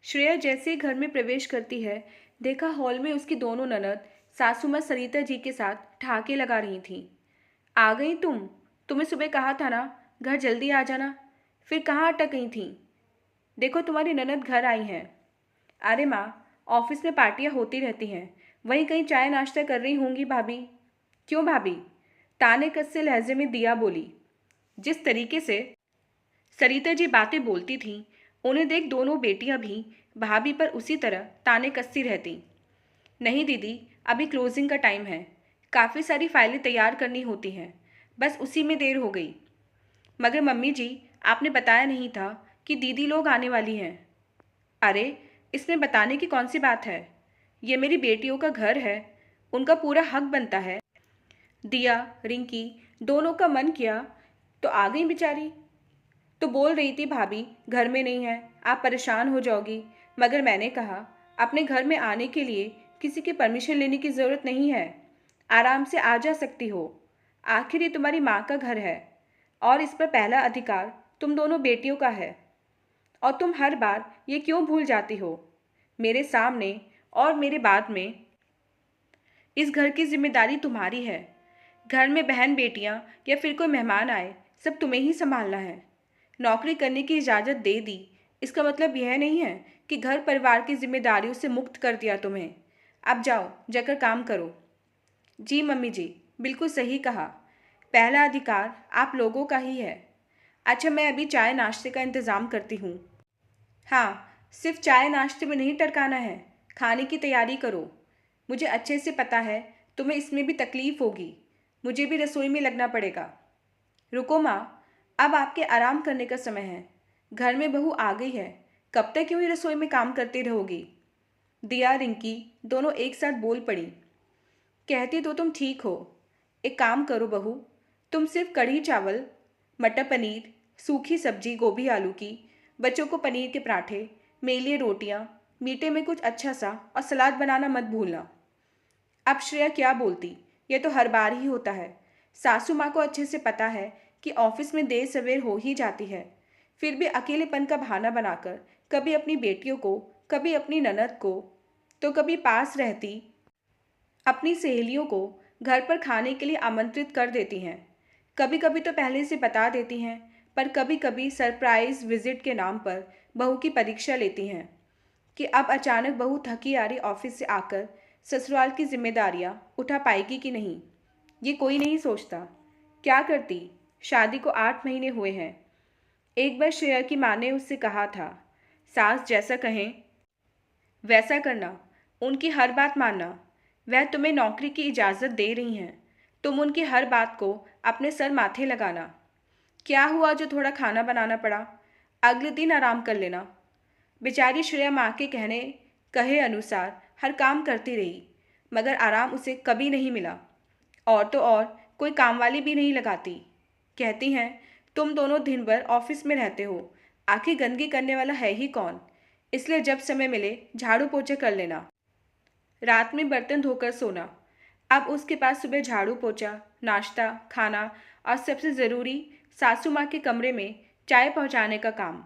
श्रेया जैसे ही घर में प्रवेश करती है, देखा हॉल में उसकी दोनों ननद सासू माँ सरिता जी के साथ ठहाके लगा रही थीं। आ गई तुम? तुम्हें सुबह कहा था ना, घर जल्दी आ जाना। फिर कहाँ अटक गई थीं? देखो तुम्हारी ननद घर आई हैं। अरे माँ, ऑफिस में पार्टियाँ होती रहती हैं, वहीं कहीं चाय नाश्ता कर रही होंगी भाभी। क्यों भाभी? ताने कस्से लहजे में दिया बोली। जिस तरीके से सरिता जी बातें बोलती थीं, उन्हें देख दोनों बेटियां भी भाभी पर उसी तरह ताने कसती रहती। नहीं दीदी, अभी क्लोजिंग का टाइम है, काफ़ी सारी फाइलें तैयार करनी होती हैं, बस उसी में देर हो गई। मगर मम्मी जी, आपने बताया नहीं था कि दीदी लोग आने वाली हैं। अरे, इसमें बताने की कौन सी बात है? ये मेरी बेटियों का घर है, उनका पूरा हक बनता है। दिया, रिंकी दोनों का मन किया तो आ गई बेचारी। तो बोल रही थी भाभी घर में नहीं है, आप परेशान हो जाओगी। मगर मैंने कहा अपने घर में आने के लिए किसी की परमिशन लेने की ज़रूरत नहीं है, आराम से आ जा सकती हो। आखिर ये तुम्हारी माँ का घर है और इस पर पहला अधिकार तुम दोनों बेटियों का है। और तुम हर बार ये क्यों भूल जाती हो? मेरे सामने और मेरे बाद में इस घर की जिम्मेदारी तुम्हारी है। घर में बहन बेटियां या फिर कोई मेहमान आए, सब तुम्हें ही संभालना है। नौकरी करने की इजाज़त दे दी, इसका मतलब यह नहीं है कि घर परिवार की जिम्मेदारियों से मुक्त कर दिया तुम्हें। अब जाओ, जाकर काम करो। जी मम्मी जी, बिल्कुल सही कहा। पहला अधिकार आप लोगों का ही है। अच्छा, मैं अभी चाय नाश्ते का इंतज़ाम करती हूँ। हाँ, सिर्फ चाय नाश्ते में नहीं टरकाना है, खाने की तैयारी करो। मुझे अच्छे से पता है तुम्हें इसमें भी तकलीफ होगी, मुझे भी रसोई में लगना पड़ेगा। रुको माँ, अब आपके आराम करने का समय है। घर में बहू आ गई है, कब तक यूं ही रसोई में काम करती रहोगी? दिया, रिंकी दोनों एक साथ बोल पड़ी। कहती तो तुम ठीक हो। एक काम करो बहू, तुम सिर्फ कढ़ी चावल, मटर पनीर, सूखी सब्जी गोभी आलू की, बच्चों को पनीर के पराठे, मेरे लिए रोटियां, मीठे में कुछ अच्छा सा और सलाद बनाना मत भूलना। अब श्रेया क्या बोलती, यह तो हर बार ही होता है। सासू माँ को अच्छे से पता है कि ऑफिस में देर सवेर हो ही जाती है, फिर भी अकेलेपन का बहाना बनाकर कभी अपनी बेटियों को, कभी अपनी ननद को, तो कभी पास रहती अपनी सहेलियों को घर पर खाने के लिए आमंत्रित कर देती हैं। कभी कभी तो पहले से बता देती हैं, पर कभी कभी सरप्राइज विजिट के नाम पर बहू की परीक्षा लेती हैं कि अब अचानक बहू थकी आ रही ऑफिस से आकर ससुराल की जिम्मेदारियां उठा पाएगी कि नहीं, ये कोई नहीं सोचता। क्या करती? शादी को 8 महीने हुए हैं। एक बार श्रेया की माँ ने उससे कहा था, सास जैसा कहें वैसा करना, उनकी हर बात मानना। वह तुम्हें नौकरी की इजाज़त दे रही हैं, तुम उनकी हर बात को अपने सर माथे लगाना। क्या हुआ जो थोड़ा खाना बनाना पड़ा? अगले दिन आराम कर लेना। बेचारी श्रेया माँ के कहे अनुसार हर काम करती रही, मगर आराम उसे कभी नहीं मिला। और तो और कोई काम वाली भी नहीं लगाती। कहती हैं, तुम दोनों दिन भर ऑफिस में रहते हो, आखिर गंदगी करने वाला है ही कौन? इसलिए जब समय मिले झाड़ू पोछा कर लेना, रात में बर्तन धोकर सोना। अब उसके पास सुबह झाड़ू पोछा, नाश्ता, खाना और सबसे ज़रूरी सासू माँ के कमरे में चाय पहुँचाने का काम।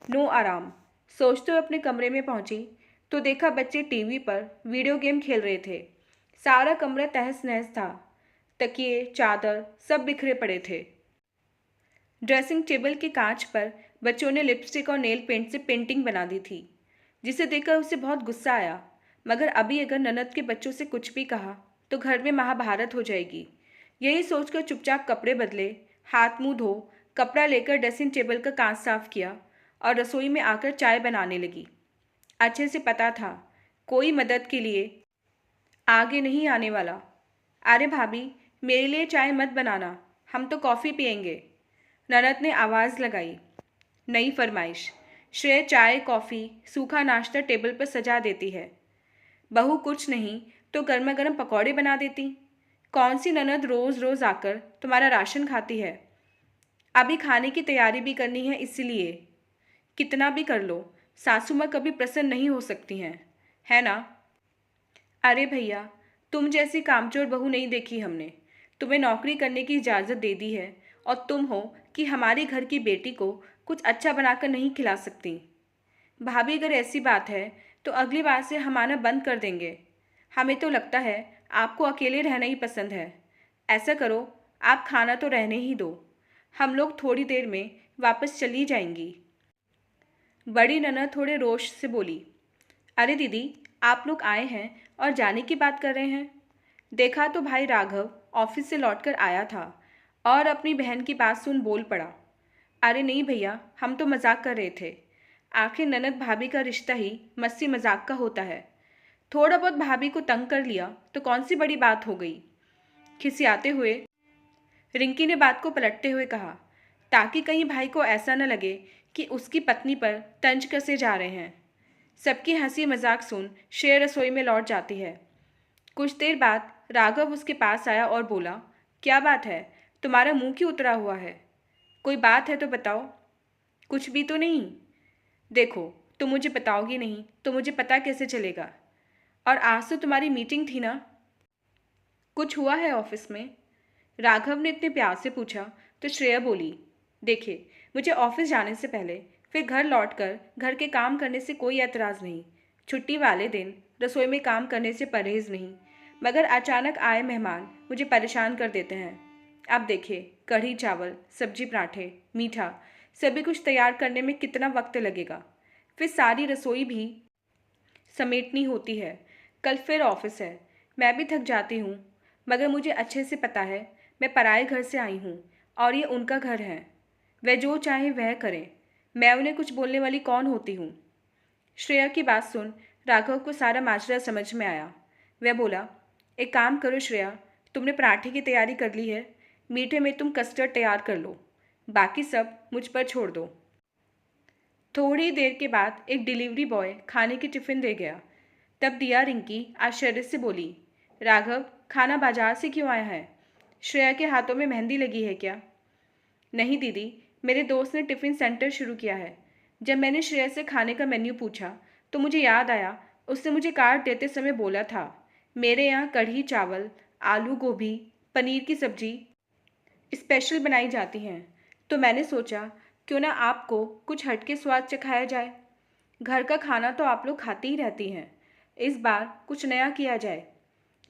नो आराम। सोचते हुए अपने कमरे में पहुँची तो देखा बच्चे टीवी पर वीडियो गेम खेल रहे थे। सारा कमरा तहस नहस था, तकिए चादर सब बिखरे पड़े थे। ड्रेसिंग टेबल के कांच पर बच्चों ने लिपस्टिक और नेल पेंट से पेंटिंग बना दी थी, जिसे देखकर उसे बहुत गुस्सा आया। मगर अभी अगर ननद के बच्चों से कुछ भी कहा तो घर में महाभारत हो जाएगी। यही सोचकर चुपचाप कपड़े बदले, हाथ मुंह धो, कपड़ा लेकर ड्रेसिंग टेबल का कांच साफ किया और रसोई में आकर चाय बनाने लगी। अच्छे से पता था कोई मदद के लिए आगे नहीं आने वाला। अरे भाभी, मेरे लिए चाय मत बनाना, हम तो कॉफ़ी पियेंगे। ननद ने आवाज़ लगाई। नई फरमाइश। श्रेय चाय कॉफ़ी सूखा नाश्ता टेबल पर सजा देती है। बहू कुछ नहीं तो गर्मा गर्म पकौड़े बना देती। कौन सी ननद रोज़ रोज़ आकर तुम्हारा राशन खाती है? अभी खाने की तैयारी भी करनी है, इसलिए कितना भी कर लो, सासू माँ कभी प्रसन्न नहीं हो सकती हैं, है ना? अरे भैया, तुम जैसी कामचोर बहू नहीं देखी हमने। तुम्हें नौकरी करने की इजाज़त दे दी है और तुम हो कि हमारे घर की बेटी को कुछ अच्छा बनाकर नहीं खिला सकती। भाभी अगर ऐसी बात है तो अगली बार से हम आना बंद कर देंगे। हमें तो लगता है आपको अकेले रहना ही पसंद है। ऐसा करो, आप खाना तो रहने ही दो। हम लोग थोड़ी देर में वापस चली जाएंगी। बड़ी ननद थोड़े रोष से बोली। अरे दीदी, आप लोग आए हैं और जाने की बात कर रहे हैं। देखा तो भाई राघव ऑफिस से लौटकर आया था और अपनी बहन की बात सुन बोल पड़ा। अरे नहीं भैया, हम तो मजाक कर रहे थे। आखिर ननद भाभी का रिश्ता ही मस्ती मजाक का होता है। थोड़ा बहुत भाभी को तंग कर लिया तो कौन सी बड़ी बात हो गई। खिसियाते हुए रिंकी ने बात को पलटते हुए कहा, ताकि कहीं भाई को ऐसा न लगे कि उसकी पत्नी पर तंज कसे जा रहे हैं। सबकी हंसी मजाक सुन श्रेया रसोई में लौट जाती है। कुछ देर बाद राघव उसके पास आया और बोला, क्या बात है, तुम्हारा मुंह क्यों उतरा हुआ है? कोई बात है तो बताओ। कुछ भी तो नहीं। देखो, तुम मुझे बताओगी नहीं तो मुझे पता कैसे चलेगा? और आज तो तुम्हारी मीटिंग थी ना? कुछ हुआ है ऑफिस में? राघव ने इतने प्यार से पूछा तो श्रेया बोली, देखिए, मुझे ऑफिस जाने से पहले फिर घर लौटकर घर के काम करने से कोई एतराज़ नहीं। छुट्टी वाले दिन रसोई में काम करने से परहेज़ नहीं, मगर अचानक आए मेहमान मुझे परेशान कर देते हैं। अब देखिए, कढ़ी चावल, सब्जी, पराठे, मीठा, सभी कुछ तैयार करने में कितना वक्त लगेगा। फिर सारी रसोई भी समेटनी होती है। कल फिर ऑफिस है। मैं भी थक जाती हूँ, मगर मुझे अच्छे से पता है मैं पराए घर से आई हूँ और ये उनका घर है। वह जो चाहे वह करें, मैं उन्हें कुछ बोलने वाली कौन होती हूँ? श्रेया की बात सुन राघव को सारा माजरा समझ में आया। वह बोला, एक काम करो श्रेया, तुमने पराठे की तैयारी कर ली है, मीठे में तुम कस्टर्ड तैयार कर लो, बाकी सब मुझ पर छोड़ दो। थोड़ी देर के बाद एक डिलीवरी बॉय खाने की टिफ़िन दे गया। तब दिया रिंकी आश्चर्य से बोली, राघव, खाना बाजार से क्यों आया है? श्रेया के हाथों में मेहंदी लगी है क्या? नहीं दीदी, मेरे दोस्त ने टिफ़िन सेंटर शुरू किया है। जब मैंने श्रेया से खाने का मेन्यू पूछा तो मुझे याद आया, उसने मुझे कार्ड देते समय बोला था, मेरे यहाँ कढ़ी चावल, आलू गोभी, पनीर की सब्जी स्पेशल बनाई जाती हैं। तो मैंने सोचा क्यों ना आपको कुछ हटके स्वाद चखाया जाए। घर का खाना तो आप लोग खाती ही रहती हैं, इस बार कुछ नया किया जाए।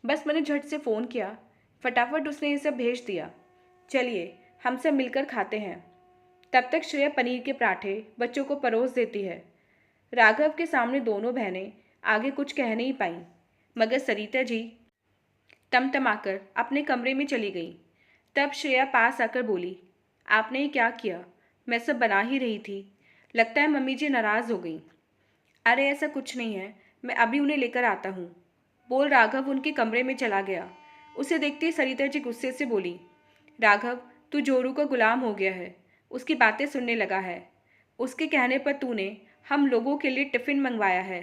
बस मैंने झट से फ़ोन किया, फटाफट उसने ये सब भेज दिया। चलिए, हम सब मिलकर खाते हैं। तब तक श्रेया पनीर के पराठे बच्चों को परोस देती है। राघव के सामने दोनों बहनें आगे कुछ कह नहीं पाईं, मगर सरिता जी तमतमाकर अपने कमरे में चली गई। तब श्रेया पास आकर बोली, आपने ये क्या किया? मैं सब बना ही रही थी। लगता है मम्मी जी नाराज़ हो गई। अरे ऐसा कुछ नहीं है, मैं अभी उन्हें लेकर आता हूँ, बोल राघव उनके कमरे में चला गया। उसे देखते ही सरिता जी गुस्से से बोली, राघव, तू जोरू का गुलाम हो गया है, उसकी बातें सुनने लगा है। उसके कहने पर तूने हम लोगों के लिए टिफ़िन मंगवाया है।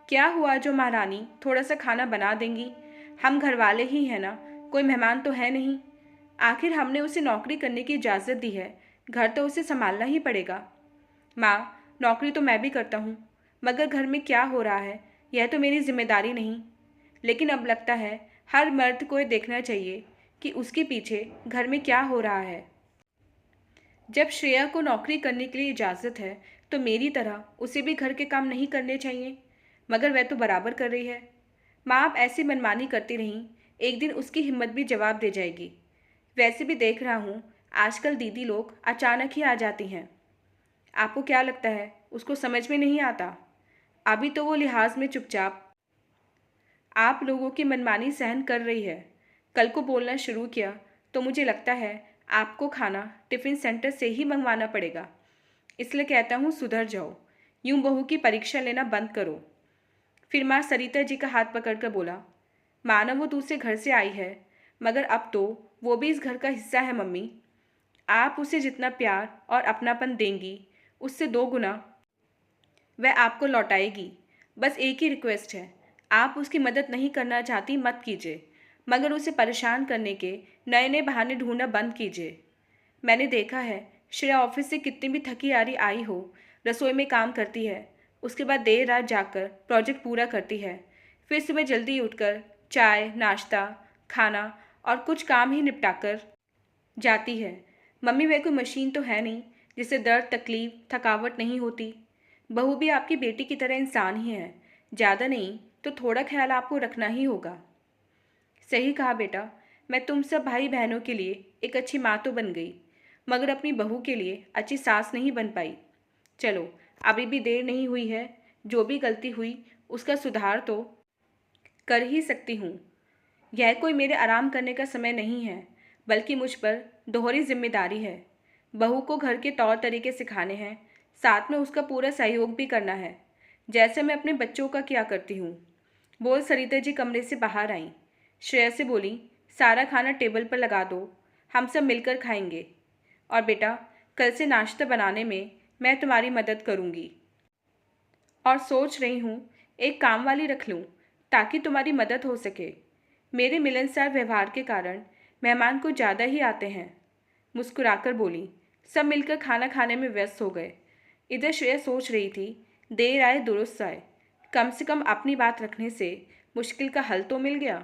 क्या हुआ जो महारानी थोड़ा सा खाना बना देंगी? हम घर वाले ही हैं ना, कोई मेहमान तो है नहीं। आखिर हमने उसे नौकरी करने की इजाज़त दी है, घर तो उसे संभालना ही पड़ेगा। माँ, नौकरी तो मैं भी करता हूँ, मगर घर में क्या हो रहा है यह तो मेरी जिम्मेदारी नहीं। लेकिन अब लगता है हर मर्द को ये देखना चाहिए कि उसके पीछे घर में क्या हो रहा है। जब श्रेया को नौकरी करने के लिए इजाज़त है तो मेरी तरह उसे भी घर के काम नहीं करने चाहिए, मगर वह तो बराबर कर रही है। माँ, आप ऐसी मनमानी करती रहीं, एक दिन उसकी हिम्मत भी जवाब दे जाएगी। वैसे भी देख रहा हूँ आजकल दीदी लोग अचानक ही आ जाती हैं। आपको क्या लगता है उसको समझ में नहीं आता? अभी तो वो लिहाज में चुपचाप आप लोगों की मनमानी सहन कर रही है। कल को बोलना शुरू किया तो मुझे लगता है आपको खाना टिफ़िन सेंटर से ही मंगवाना पड़ेगा। इसलिए कहता हूँ सुधर जाओ, यूं बहू की परीक्षा लेना बंद करो। फिर माँ सरिता जी का हाथ पकड़कर बोला, मानो वो दूसरे घर से आई है, मगर अब तो वो भी इस घर का हिस्सा है मम्मी। आप उसे जितना प्यार और अपनापन देंगी, उससे 2 गुना वह आपको लौटाएगी। बस एक ही रिक्वेस्ट है, आप उसकी मदद नहीं करना चाहती मत कीजिए, मगर उसे परेशान करने के नए नए बहाने ढूंढना बंद कीजिए। मैंने देखा है श्रेया ऑफिस से कितनी भी थकी हारी आई हो, रसोई में काम करती है, उसके बाद देर रात जाकर प्रोजेक्ट पूरा करती है, फिर सुबह जल्दी उठकर चाय, नाश्ता, खाना और कुछ काम ही निपटाकर जाती है। मम्मी, वह कोई मशीन तो है नहीं जिससे दर्द, तकलीफ, थकावट नहीं होती। बहू भी आपकी बेटी की तरह इंसान ही है। ज़्यादा नहीं तो थोड़ा ख्याल आपको रखना ही होगा। सही कहा बेटा। मैं तुम सब भाई बहनों के लिए एक अच्छी माँ तो बन गई, मगर अपनी बहू के लिए अच्छी सास नहीं बन पाई। चलो, अभी भी देर नहीं हुई है। जो भी गलती हुई उसका सुधार तो कर ही सकती हूँ। यह कोई मेरे आराम करने का समय नहीं है, बल्कि मुझ पर दोहरी जिम्मेदारी है। बहू को घर के तौर तरीके सिखाने हैं, साथ में उसका पूरा सहयोग भी करना है, जैसे मैं अपने बच्चों का किया करती हूँ। बोल सरिता जी कमरे से बाहर आईं। श्रेया से बोली, सारा खाना टेबल पर लगा दो, हम सब मिलकर खाएंगे। और बेटा, कल से नाश्ता बनाने में मैं तुम्हारी मदद करूँगी। और सोच रही हूँ एक काम वाली रख लूँ, ताकि तुम्हारी मदद हो सके। मेरे मिलनसार व्यवहार के कारण मेहमान को ज़्यादा ही आते हैं। मुस्कुराकर बोली। सब मिलकर खाना खाने में व्यस्त हो गए। इधर श्रेया सोच रही थी, देर आए दुरुस्त आए। कम से कम अपनी बात रखने से मुश्किल का हल तो मिल गया।